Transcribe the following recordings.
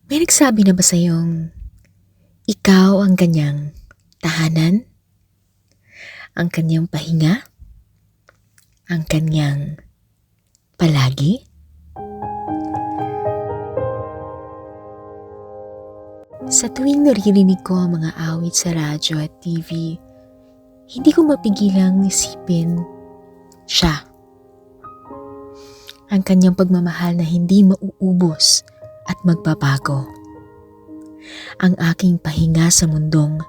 May nagsabi na ba sa'yong ikaw ang kanyang tahanan, ang kanyang pahinga, ang kanyang palagi? Sa tuwing naririnig ko ang mga awit sa radyo at TV, hindi ko mapigilang isipin siya. Ang kanyang pagmamahal na hindi mauubos at magbabago. Ang aking pahinga sa mundong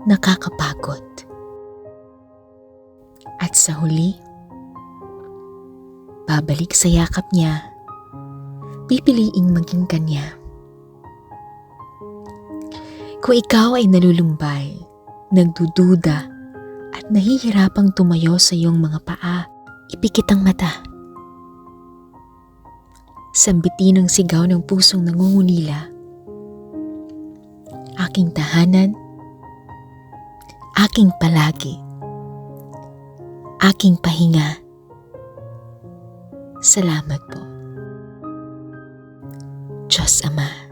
nakakapagod. At sa huli, babalik sa yakap niya, pipiliing maging kanya. Kung ikaw ay nalulumbay, nagdududa, at nahihirapang tumayo sa iyong mga paa, ipikit ang mata. Sambitin ang sigaw ng pusong nangungulila. Aking tahanan, aking palagi, aking pahinga. Salamat po, Diyos Ama.